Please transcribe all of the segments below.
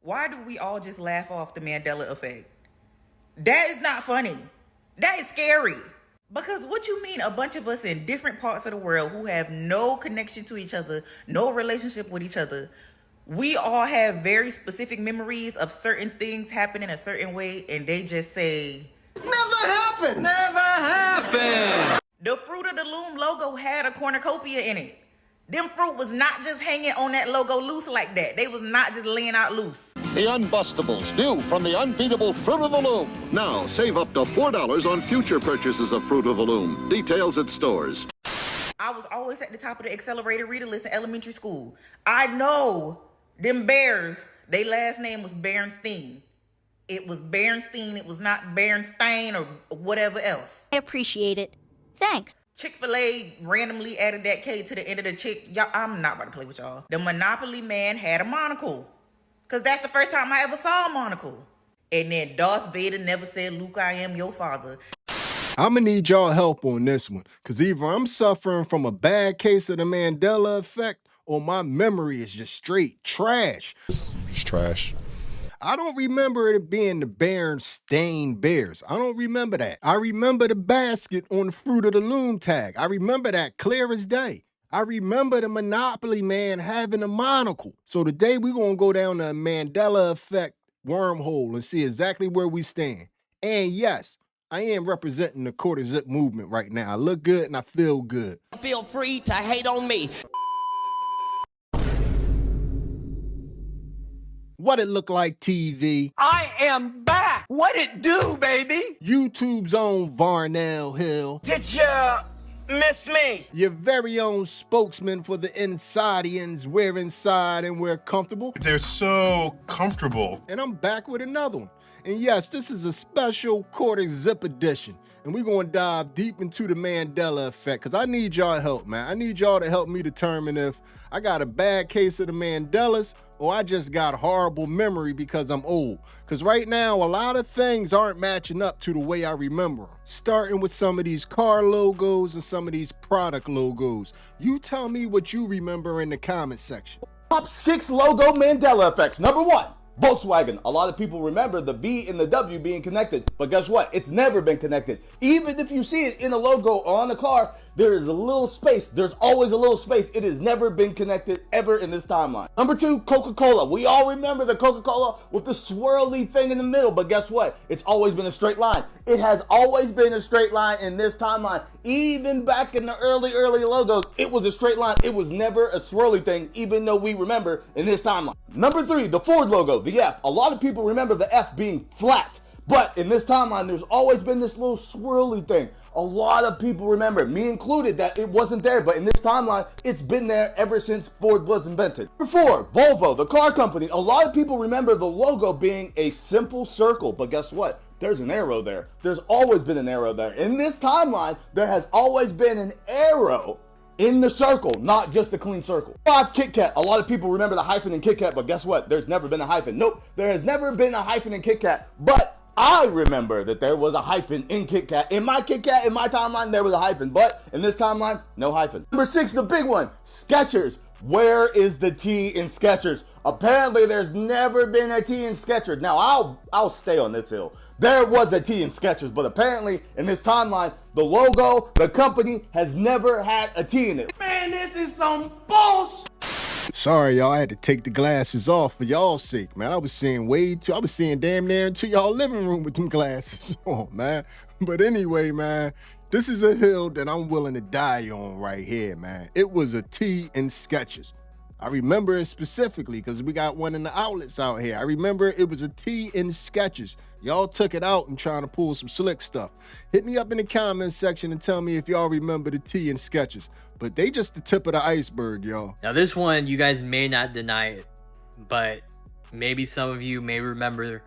Why do we all just laugh off the Mandela effect? That is not funny. That is scary. Because what you mean, a bunch of us in different parts of the world who have no connection to each other, no relationship with each other, we all have very specific memories of certain things happening a certain way, and they just say, Never happened! Never happened! the Fruit of the Loom logo had a cornucopia in it. Them fruit was not just hanging on that logo loose like that. They was not just laying out loose. The Unbustables, new from the unbeatable Fruit of the Loom. Now, save up to $4 on future purchases of Fruit of the Loom. Details at stores. I was always at the top of the accelerated reader list in elementary school. I know them bears, their last name was Berenstein. It was Berenstein. It was not Berenstein or whatever else. I appreciate it. Thanks. Chick-fil-A randomly added that K to the end of the chick. Y'all, I'm not about to play with y'all. The Monopoly man had a monocle. Because that's the first time I ever saw a monocle. And then Darth Vader never said, Luke, I am your father. I'm gonna need y'all help on this one. Because either I'm suffering from a bad case of the Mandela effect or my memory is just straight trash. It's trash. I don't remember it being the Berenstain Bears. I don't remember that. I remember the basket on the Fruit of the Loom tag. I remember that clear as day. I remember the Monopoly man having a monocle. So today we're gonna go down the Mandela effect wormhole and see exactly where we stand. And yes, I am representing the quarter zip movement right now. I look good and I feel good. Feel free to hate on me. What it look like, TV? I am back! What it do, baby? YouTube's own Varnell Hill. Did you miss me? Your very own spokesman for the Insidians. We're inside and we're comfortable. They're so comfortable. And I'm back with another one. And yes, this is a special quarter zip edition. And we're gonna dive deep into the Mandela effect, because I need y'all help, man. I need y'all to help me determine if I got a bad case of the Mandelas or I just got horrible memory because I'm old. Because right now, a lot of things aren't matching up to the way I remember them. Starting with some of these car logos and some of these product logos. You tell me what you remember in the comment section. Top 6 logo Mandela effects. Number 1, Volkswagen. A lot of people remember the V and the W being connected, but guess what? It's never been connected. Even if you see it in a logo or on the car, there is a little space. There's always a little space. It has never been connected ever in this timeline. Number 2, Coca-Cola. We all remember the Coca-Cola with the swirly thing in the middle, but guess what? It's always been a straight line. It has always been a straight line in this timeline. Even back in the early logos, it was a straight line. It was never a swirly thing, even though we remember in this timeline. Number 3, the Ford logo, the F. A lot of people remember the F being flat, but in this timeline, there's always been this little swirly thing. A lot of people remember, me included, that it wasn't there, but in this timeline, it's been there ever since Ford was invented. Number 4, Volvo, the car company. A lot of people remember the logo being a simple circle, but guess what? There's an arrow there. There's always been an arrow there. In this timeline, there has always been an arrow in the circle, not just a clean circle. 5, Kit Kat. A lot of people remember the hyphen in Kit Kat, but guess what? There's never been a hyphen. Nope, there has never been a hyphen in Kit Kat, but I remember that there was a hyphen in Kit Kat. In my Kit Kat, in my timeline, there was a hyphen, but in this timeline, no hyphen. Number 6, the big one, Skechers. Where is the T in Skechers? Apparently, there's never been a T in Skechers. Now, I'll stay on this hill. There was a T in Skechers, but apparently, in this timeline, the logo, the company, has never had a T in it. Man, this is some bullshit! Sorry, y'all, I had to take the glasses off for y'all's sake, man. I was seeing damn near into y'all living room with them glasses on, man. But anyway, man, this is a hill that I'm willing to die on right here, man. It was a T in Skechers. I remember it specifically because we got one in the outlets out here. I remember it was a T in Skechers. Y'all took it out and trying to pull some slick stuff. Hit me up in the comments section and tell me if y'all remember the T in Skechers. But they just the tip of the iceberg, y'all. Now this one, you guys may not deny it, but maybe some of you may remember,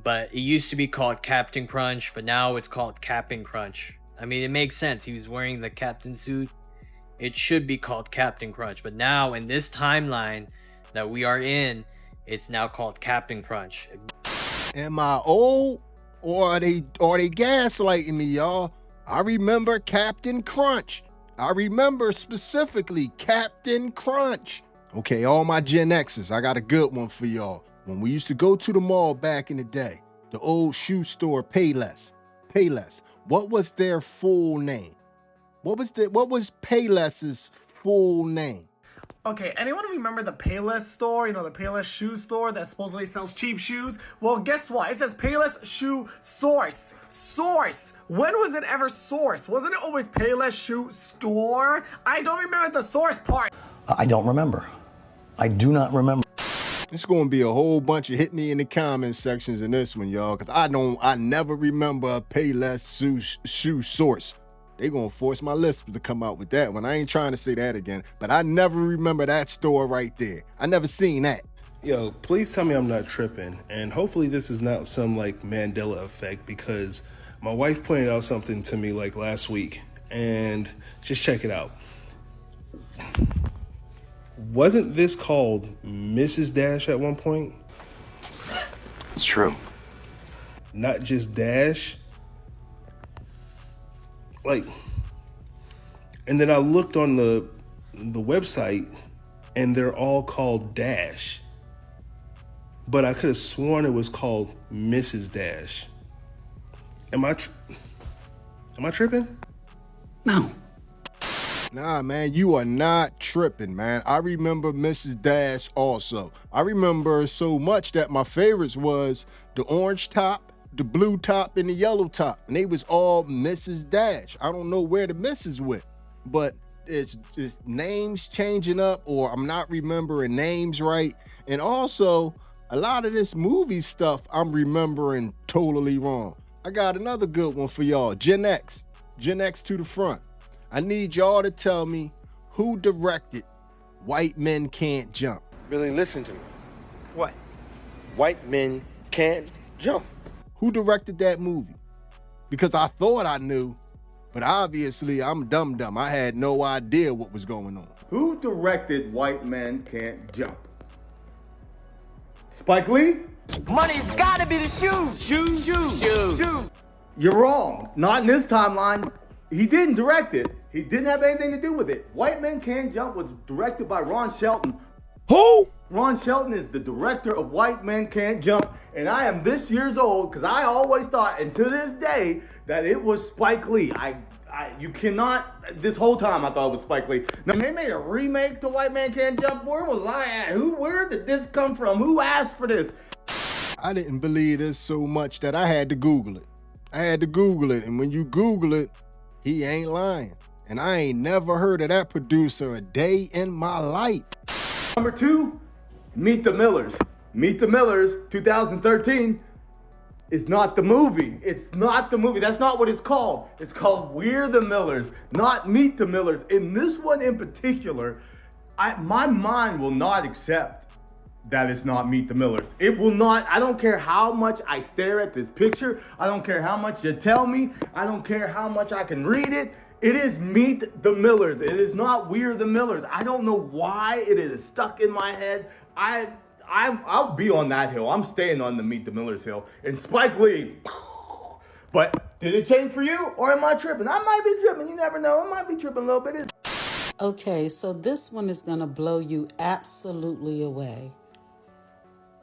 but it used to be called Captain Crunch, but now it's called Cap'n Crunch. I mean, it makes sense. He was wearing the captain suit. It should be called Captain Crunch, but now in this timeline that we are in, it's now called Captain Crunch. Am I old or are they gaslighting me, y'all? I remember Captain Crunch. I remember specifically Captain Crunch. Okay, all my Gen Xers, I got a good one for y'all. When we used to go to the mall back in the day, the old shoe store Payless. Payless. What was their full name? What was Payless's full name? Okay, anyone remember the Payless store? You know, the Payless shoe store that supposedly sells cheap shoes? Well, guess what? It says Payless Shoe Source. Source. When was it ever Source? Wasn't it always Payless Shoe Store? I don't remember the source part. I don't remember. I do not remember. It's gonna be a whole bunch of hit me in the comment sections in this one, y'all, because I never remember a Payless shoe source. They gonna force my listeners to come out with that one. I ain't trying to say that again, but I never remember that store right there. I never seen that. Yo, please tell me I'm not tripping. And hopefully this is not some like Mandela effect, because my wife pointed out something to me like last week, and just check it out. Wasn't this called Mrs. Dash at one point? It's true. Not just Dash. Like, and then I looked on the website and they're all called Dash. But I could have sworn it was called Mrs. Dash. Am I tripping? No. Nah, man, you are not tripping, man. I remember Mrs. Dash also. I remember her so much that my favorites was the orange top, the blue top, and the yellow top. And they was all Mrs. Dash. I don't know where the Mrs. went, but it's just names changing up, or I'm not remembering names right. And also, a lot of this movie stuff I'm remembering totally wrong. I got another good one for y'all. Gen X. Gen X to the front. I need y'all to tell me who directed White Men Can't Jump. Really listen to me. What? White men can't jump. Who directed that movie? Because I thought I knew, but obviously I'm dumb. I had no idea what was going on. Who directed White Men Can't Jump? Spike Lee? Money's gotta be the shoes. Shoes. You're wrong. Not in this timeline. He didn't direct it. He didn't have anything to do with it. White Men Can't Jump was directed by Ron Shelton. Who? Ron Shelton is the director of White Men Can't Jump, and I am this years old because I always thought, and to this day, that it was Spike Lee. You cannot, this whole time I thought it was Spike Lee. Now, they made a remake to White Man Can't Jump. Where was I at? Where did this come from? Who asked for this? I didn't believe this so much that I had to Google it. And when you Google it, he ain't lying. And I ain't never heard of that producer a day in my life. Number 2, Meet the Millers. Meet the Millers, 2013, is not the movie. It's not the movie. That's not what it's called. It's called We're the Millers, not Meet the Millers. In this one in particular, my mind will not accept that it's not Meet the Millers. It will not. I don't care how much I stare at this picture. I don't care how much you tell me. I don't care how much I can read it. It is Meet the Millers. It is not We're the Millers. I don't know why it is stuck in my head. I'll be on that hill. I'm staying on the Meet the Millers hill. And Spike Lee. But did it change for you, or am I tripping? I might be tripping. You never know. I might be tripping a little bit. Okay, so this one is going to blow you absolutely away.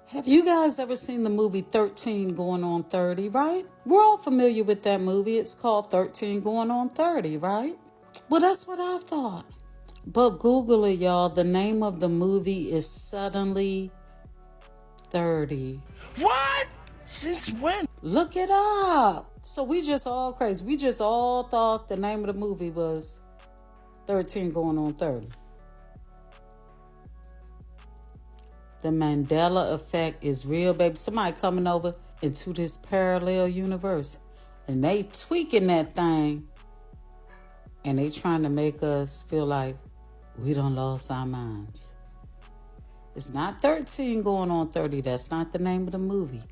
Have you guys ever seen the movie 13 Going on 30, right? We're all familiar with that movie. It's called 13 Going on 30, right? Well, that's what I thought. But Google it, y'all. The name of the movie is Suddenly 30. What? Since when? Look it up. So we just all crazy. We just all thought the name of the movie was 13 Going on 30. The Mandela effect is real, baby. Somebody coming over into this parallel universe, and they tweaking that thing, and they trying to make us feel like we done lost our minds. It's not 13 Going on 30. That's not the name of the movie.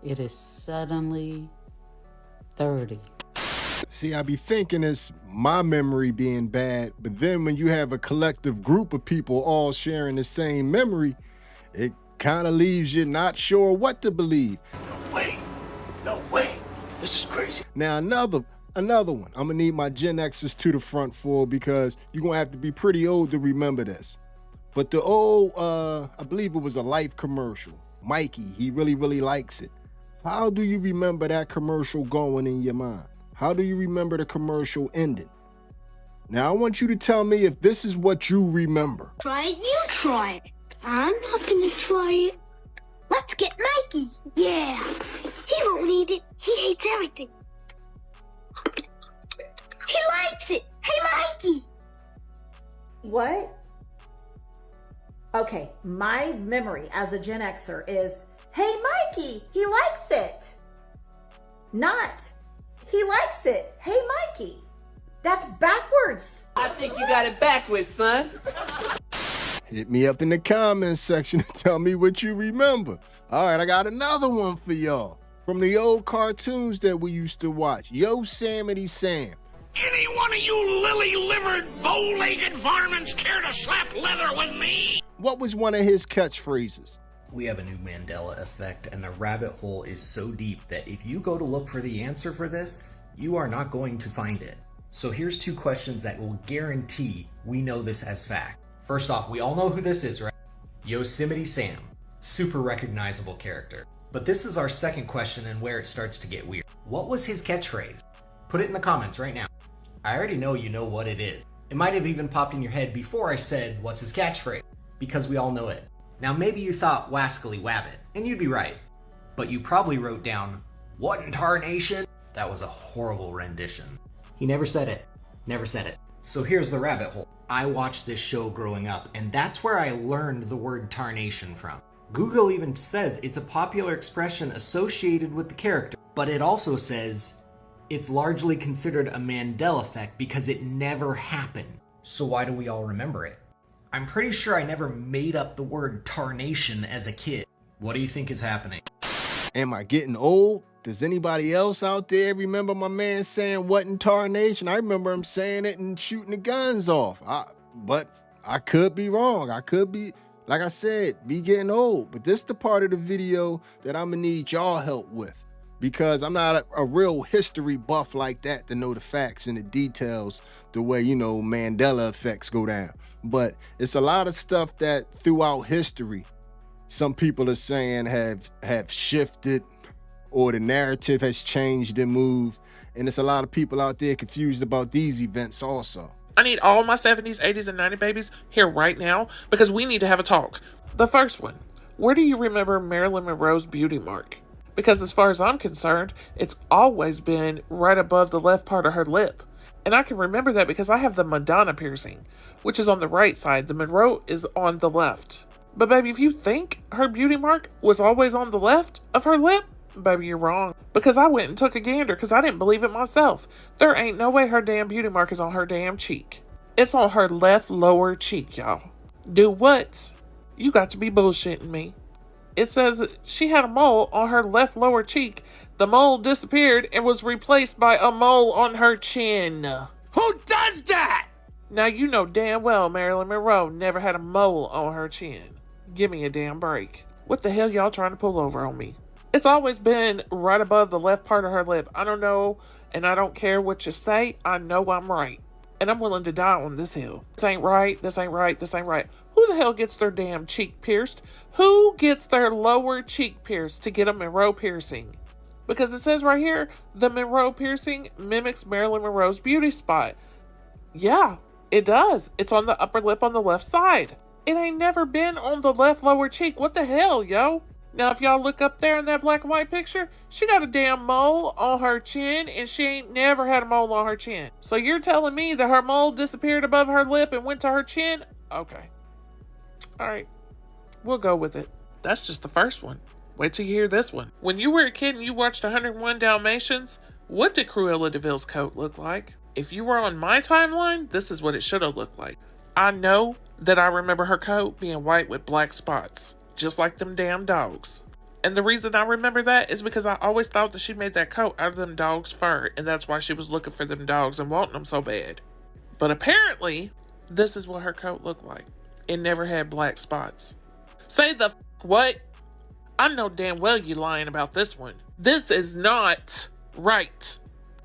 It is Suddenly 30. See, I be thinking it's my memory being bad, but then when you have a collective group of people all sharing the same memory, it kind of leaves you not sure what to believe. No way. This is crazy. Now, another one I'm gonna need my Gen Xers to the front for, because you're gonna have to be pretty old to remember this. But the old, I believe it was a Life commercial. Mikey, he really, really likes it. How do you remember that commercial going in your mind? How do you remember the commercial ending? Now, I want you to tell me if this is what you remember. Try it, you try it. I'm not gonna try it. Let's get Mikey. Yeah. He won't eat it. He hates everything. He likes it. Hey, Mikey. What? Okay, my memory as a Gen Xer is, hey, Mikey, he likes it. Not, he likes it. Hey, Mikey. That's backwards. I think you got it backwards, son. Hit me up in the comments section and tell me what you remember. All right, I got another one for y'all. From the old cartoons that we used to watch. Yosemite Sam. Any one of you lily-livered, bow-legged varmints care to slap leather with me? What was one of his catchphrases? We have a new Mandela effect, and the rabbit hole is so deep that if you go to look for the answer for this, you are not going to find it. So here's 2 questions that will guarantee we know this as fact. First off, we all know who this is, right? Yosemite Sam. Super recognizable character. But this is our second question and where it starts to get weird. What was his catchphrase? Put it in the comments right now. I already know you know what it is. It might have even popped in your head before I said, what's his catchphrase? Because we all know it. Now maybe you thought Wascally Wabbit, and you'd be right. But you probably wrote down, what in tarnation? That was a horrible rendition. He never said it. Never said it. So here's the rabbit hole. I watched this show growing up, and that's where I learned the word tarnation from. Google even says it's a popular expression associated with the character, but it also says it's largely considered a Mandela effect because it never happened. So why do we all remember it? I'm pretty sure I never made up the word tarnation as a kid. What do you think is happening? Am I getting old? Does anybody else out there remember my man saying what in tarnation? I remember him saying it and shooting the guns off. But I could be wrong. I could be, like I said, be getting old. But this is the part of the video that I'm gonna need y'all help with, because I'm not a real history buff like that to know the facts and the details the way, you know, Mandela effects go down. But it's a lot of stuff that throughout history, some people are saying have shifted, or the narrative has changed and moved. And there's a lot of people out there confused about these events also. I need all my 70s, 80s, and 90s babies here right now because we need to have a talk. The first one, where do you remember Marilyn Monroe's beauty mark? Because as far as I'm concerned, it's always been right above the left part of her lip. And I can remember that because I have the Madonna piercing, which is on the right side. The Monroe is on the left. But baby, if you think her beauty mark was always on the left of her lip, baby, you're wrong. Because I went and took a gander because I didn't believe it myself. There ain't no way her damn beauty mark is on her damn cheek. It's on her left lower cheek, y'all. Do what? You got to be bullshitting me. It says that she had a mole on her left lower cheek. The mole disappeared and was replaced by a mole on her chin. Who does that? Now you know damn well Marilyn Monroe never had a mole on her chin. Give me a damn break. What the hell y'all trying to pull over on me? It's always been right above the left part of her lip. I don't know, and I don't care what you say. I know I'm right. And I'm willing to die on this hill. This ain't right, this ain't right, this ain't right. Who the hell gets their damn cheek pierced? Who gets their lower cheek pierced to get a Monroe piercing? Because it says right here, the Monroe piercing mimics Marilyn Monroe's beauty spot. Yeah, it does. It's on the upper lip on the left side. It ain't never been on the left lower cheek. What the hell, yo? Now, if y'all look up there in that black and white picture, she got a damn mole on her chin, and she ain't never had a mole on her chin. So you're telling me that her mole disappeared above her lip and went to her chin? Okay. All right. We'll go with it. That's just the first one. Wait till you hear this one. When you were a kid and you watched 101 Dalmatians, what did Cruella de Vil's coat look like? If you were on my timeline, this is what it should have looked like. I know that I remember her coat being white with black spots, just like them damn dogs. And the reason I remember that is because I always thought that she made that coat out of them dogs' fur, and that's why she was looking for them dogs and wanting them so bad. But apparently, this is what her coat looked like. It never had black spots. Say the what? I know damn well you lying about this one. This is not right.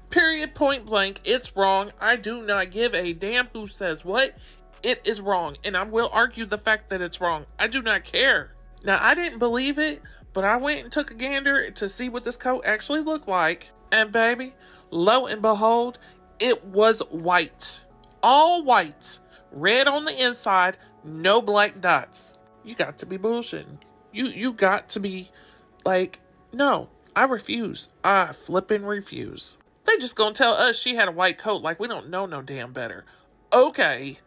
Period, point blank, it's wrong. I do not give a damn who says what. It is wrong, and I will argue the fact that it's wrong. I do not care. Now, I didn't believe it, but I went and took a gander to see what this coat actually looked like. And baby, lo and behold, it was white. All white. Red on the inside, no black dots. You got to be bullshitting. You got to be like, no, I refuse. I flippin' refuse. They just gonna tell us she had a white coat like we don't know no damn better. Okay.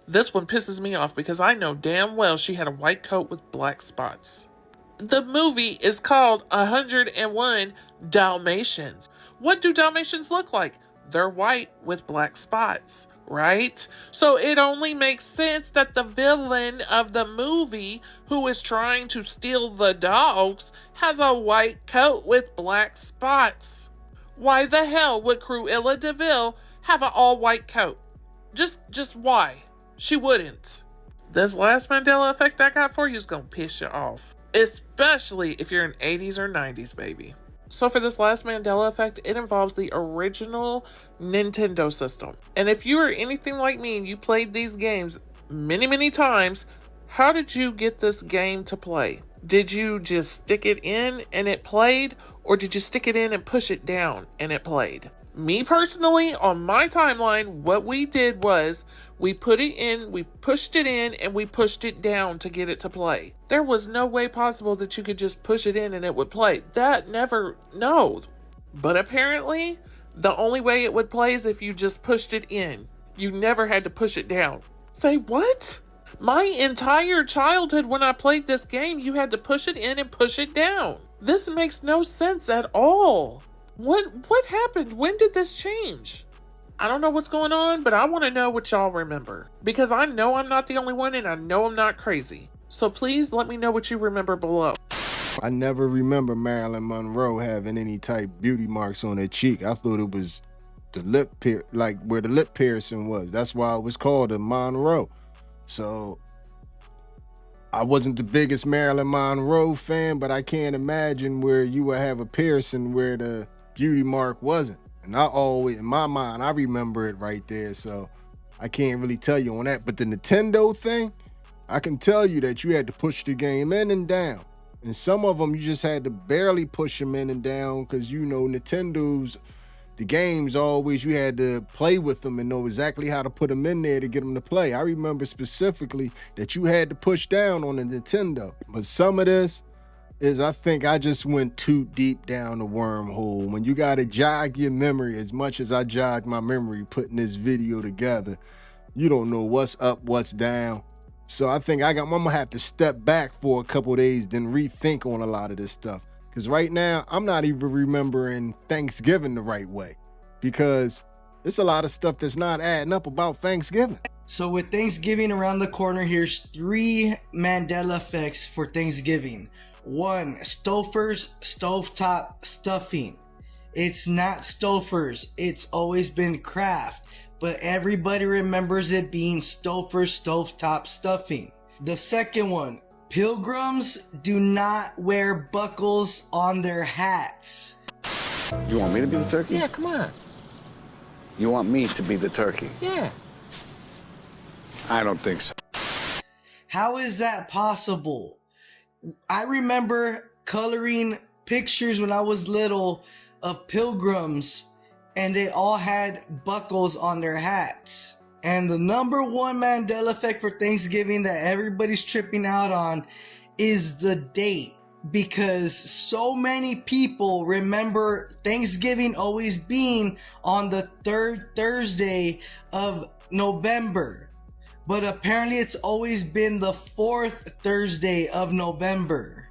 This one pisses me off because I know damn well she had a white coat with black spots. The movie is called 101 Dalmatians. What do Dalmatians look like? They're white with black spots, right? So it only makes sense that the villain of the movie, who is trying to steal the dogs, has a white coat with black spots. Why the hell would Cruella de Vil have an all-white coat? Just why? She wouldn't. This last Mandela effect I got for you is gonna piss you off. Especially if you're an 80s or 90s baby. So for this last Mandela effect, it involves the original Nintendo system. And if you are anything like me and you played these games many times, how did you get this game to play? Did you just stick it in and it played? Or did you stick it in and push it down and it played? Me personally, on my timeline, what we did was we put it in, we pushed it in, and we pushed it down to get it to play. There was no way possible that you could just push it in and it would play. No. But apparently, the only way it would play is if you just pushed it in. You never had to push it down. Say what? My entire childhood when I played this game, you had to push it in and push it down. This makes no sense at all. What happened? When did this change? I don't know what's going on, but I want to know what y'all remember. Because I know I'm not the only one and I know I'm not crazy. So please let me know what you remember below. I never remember Marilyn Monroe having any type beauty marks on her cheek. I thought it was the lip like where the lip piercing was. That's why it was called a Monroe. So I wasn't the biggest Marilyn Monroe fan, but I can't imagine where you would have a piercing where the beauty mark wasn't. And I always, in my mind, I remember it right there. So I can't really tell you on that. But the Nintendo thing, I can tell you that you had to push the game in and down. And some of them, you just had to barely push them in and down because, you know, Nintendo's, the games always, you had to play with them and know exactly how to put them in there to get them to play. I remember specifically that you had to push down on the Nintendo. But some of this is, I think I just went too deep down the wormhole. When you got to jog your memory as much as I jogged my memory putting this video together, you don't know what's up, what's down. So I think I'm gonna have to step back for a couple days, then rethink on a lot of this stuff. Because right now, I'm not even remembering Thanksgiving the right way. Because it's a lot of stuff that's not adding up about Thanksgiving. So with Thanksgiving around the corner, here's 3 Mandela effects for Thanksgiving. 1, Stouffer's stovetop stuffing. It's not Stouffer's, it's always been Kraft, but everybody remembers it being Stouffer's stovetop stuffing. The second one, pilgrims do not wear buckles on their hats. You want me to be the turkey? Yeah, come on. You want me to be the turkey? Yeah. I don't think so. How is that possible? I remember coloring pictures when I was little of pilgrims and they all had buckles on their hats. And the number 1 Mandela effect for Thanksgiving that everybody's tripping out on is the date. Because so many people remember Thanksgiving always being on the 3rd Thursday of November. But apparently it's always been the 4th Thursday of November.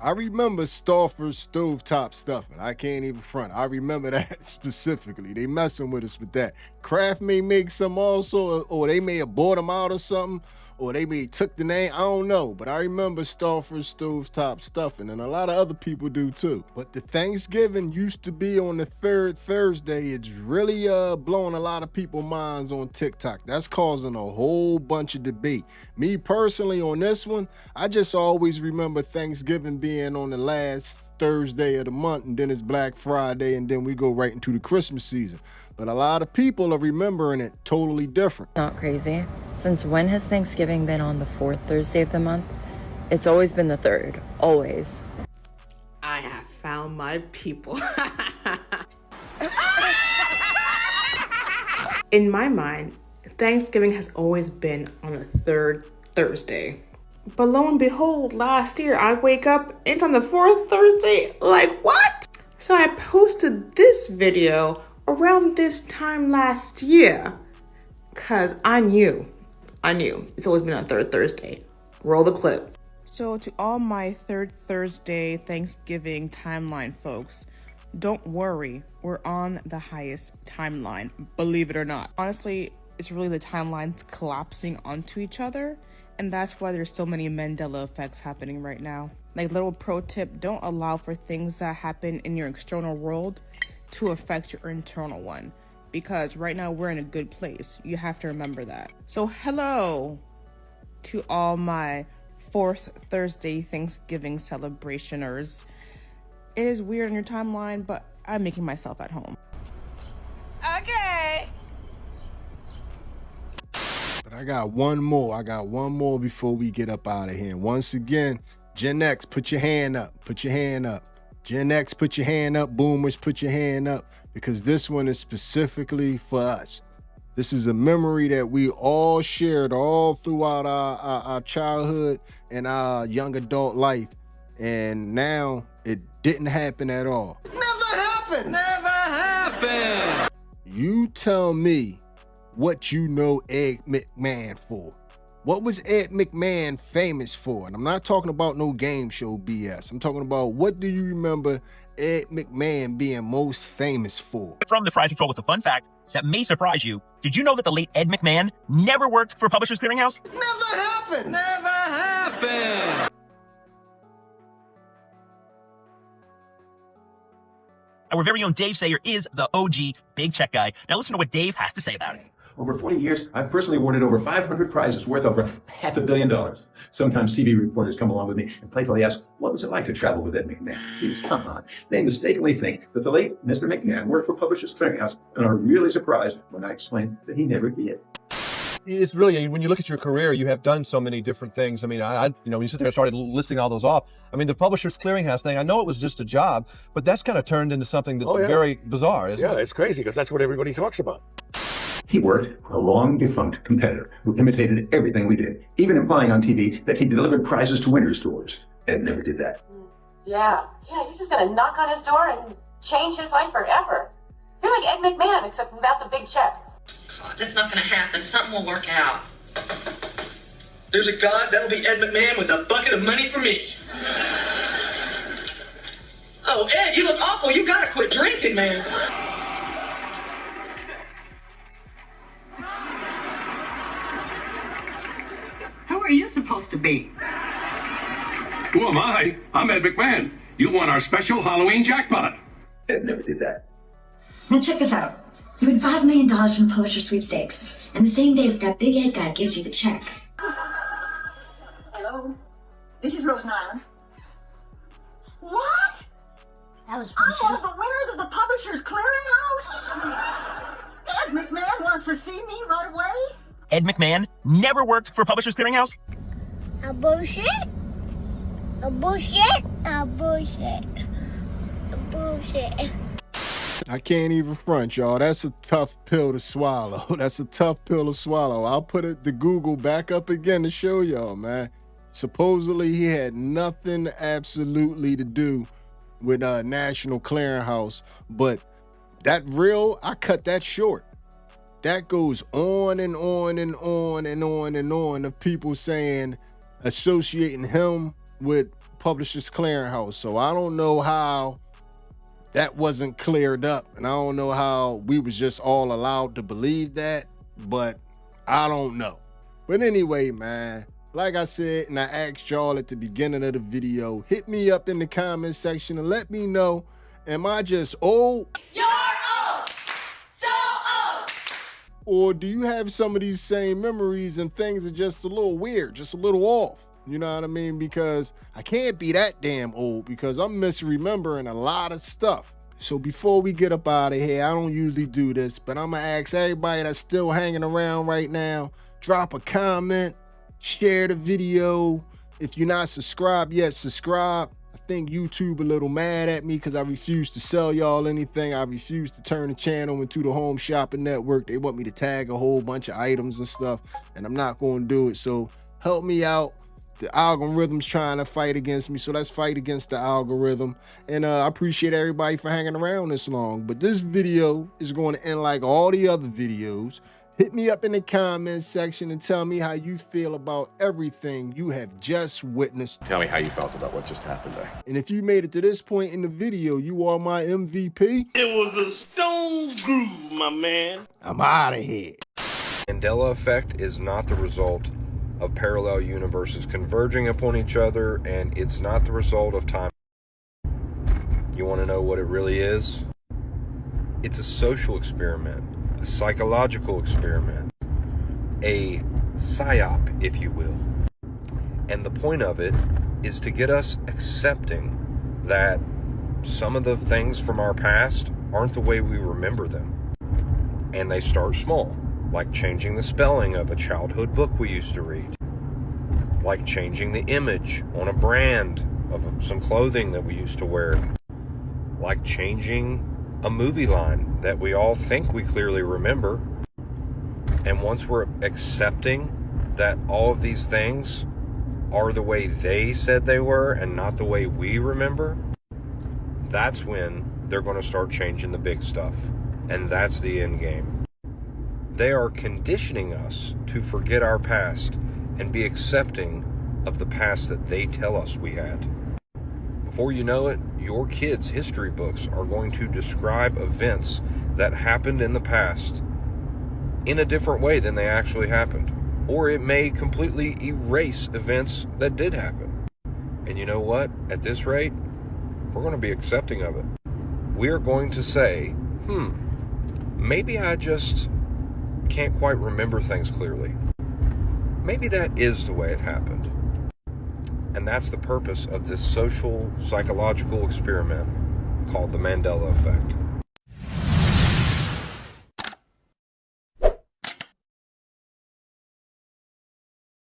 I remember Stouffer's stovetop stuffing. I can't even front. I remember that specifically. They messing with us with that. Kraft may make some also, or they may have bought them out or something, or they may took the name. I don't know. But I remember Stouffer's stovetop stuffing, and a lot of other people do too. But the Thanksgiving used to be on the 3rd Thursday. It's really blowing a lot of people's minds on TikTok. That's causing a whole bunch of debate. Me personally on this one, I just always remember Thanksgiving being on the last Thursday of the month, and then it's Black Friday, and then we go right into the Christmas season. But a lot of people are remembering it totally different. Not crazy. Since when has Thanksgiving been on the 4th Thursday of the month? It's always been the 3rd. Always. I have found my people. In my mind, Thanksgiving has always been on the 3rd Thursday. But lo and behold, last year I wake up and it's on the 4th Thursday. Like, what? So I posted this video around this time last year. Cause I knew. It's always been on 3rd Thursday. Roll the clip. So to all my 3rd Thursday Thanksgiving timeline folks, don't worry, we're on the highest timeline, believe it or not. Honestly, it's really the timelines collapsing onto each other, and that's why there's so many Mandela effects happening right now. Like, little pro tip, don't allow for things that happen in your external world to affect your internal one, because right now we're in a good place. You have to remember that. So hello to all my 4th Thursday Thanksgiving celebrationers. It is weird on your timeline, but I'm making myself at home. Okay. But I got one more before we get up out of here. And once again, Gen X, put your hand up. Put your hand up. Gen X, put your hand up. Boomers, put your hand up. Because this one is specifically for us. This is a memory that we all shared all throughout our childhood and our young adult life. And now it didn't happen at all. Never happened! Never happened! You tell me what you know Ed McMahon for. What was Ed McMahon famous for? And I'm not talking about no game show BS. I'm talking about, what do you remember Ed McMahon being most famous for? From the Prize Patrol with a fun fact that may surprise you. Did you know that the late Ed McMahon never worked for Publishers Clearinghouse? Never happened! Never happened! Our very own Dave Sayer is the OG big check guy. Now listen to what Dave has to say about it. Over 40 years, I've personally awarded over 500 prizes worth over $500 million. Sometimes TV reporters come along with me and playfully ask, what was it like to travel with Ed McMahon? Jeez, come on. They mistakenly think that the late Mr. McMahon worked for Publishers Clearinghouse and are really surprised when I explain that he never did. It's really, when you look at your career, you have done so many different things. I mean, when you sit there and started listing all those off, I mean, the Publishers Clearinghouse thing, I know it was just a job, but that's kind of turned into something that's very bizarre, isn't it? Yeah, it's crazy because that's what everybody talks about. He worked for a long-defunct competitor who imitated everything we did, even implying on TV that he delivered prizes to winter stores. Ed never did that. Yeah, you're just gonna knock on his door and change his life forever. You're like Ed McMahon, except without the big check. That's not gonna happen. Something will work out. There's a God, that'll be Ed McMahon with a bucket of money for me. Oh, Ed, you look awful. You gotta quit drinking, man. Who are you supposed to be? Who am I? I'm Ed McMahon. You won our special Halloween jackpot. Ed never did that. Now check this out. You win $5 million from the Publisher Sweepstakes, and the same day that big Ed guy gives you the check. Hello? This is Rose Nyland. What? That was I'm one of the winners of the Publishers Clearinghouse? Ed McMahon wants to see me right away? Ed McMahon never worked for Publishers Clearinghouse? A bullshit? A bullshit? A bullshit? A bullshit? I can't even front, y'all. That's a tough pill to swallow. That's a tough pill to swallow. I'll put the Google back up again to show y'all, man. Supposedly he had nothing absolutely to do with National Clearinghouse, but I cut that short. That goes on and on and on and on and on of people associating him with Publishers Clearinghouse. So I don't know how that wasn't cleared up, and I don't know how we was just all allowed to believe that, but I don't know. But anyway, man, like I said, and I asked y'all at the beginning of the video, hit me up in the comment section and let me know, am I just old? You're old! So old! Or do you have some of these same memories and things are just a little weird, just a little off? You know what I mean? Because I can't be that damn old because I'm misremembering a lot of stuff. So before we get up out of here, I don't usually do this, but I'm gonna ask everybody that's still hanging around right now, drop a comment, share the video, If you're not subscribed yet, subscribe. I think YouTube a little mad at me because I refuse to sell y'all anything. I refuse to turn the channel into the Home Shopping Network. They want me to tag a whole bunch of items and stuff, and I'm not going to do it. So help me out. The algorithm's trying to fight against me, so let's fight against the algorithm. And I appreciate everybody for hanging around this long. But this video is going to end like all the other videos. Hit me up in the comments section and tell me how you feel about everything you have just witnessed. Tell me how you felt about what just happened there. And if you made it to this point in the video, you are my MVP. It was a stone groove, my man. I'm out of here. Mandela effect is not the result of parallel universes converging upon each other, and it's not the result of time. You want to know what it really is? It's a social experiment, a psychological experiment, a psyop, if you will. And the point of it is to get us accepting that some of the things from our past aren't the way we remember them. And they start small, like changing the spelling of a childhood book we used to read, like changing the image on a brand of some clothing that we used to wear, like changing a movie line that we all think we clearly remember. And once we're accepting that all of these things are the way they said they were and not the way we remember, that's when they're going to start changing the big stuff. And that's the end game. They are conditioning us to forget our past and be accepting of the past that they tell us we had. Before you know it, your kids' history books are going to describe events that happened in the past in a different way than they actually happened. Or it may completely erase events that did happen. And you know what? At this rate, we're going to be accepting of it. We are going to say, maybe I just can't quite remember things clearly. Maybe that is the way it happened. And that's the purpose of this social psychological experiment called the Mandela effect.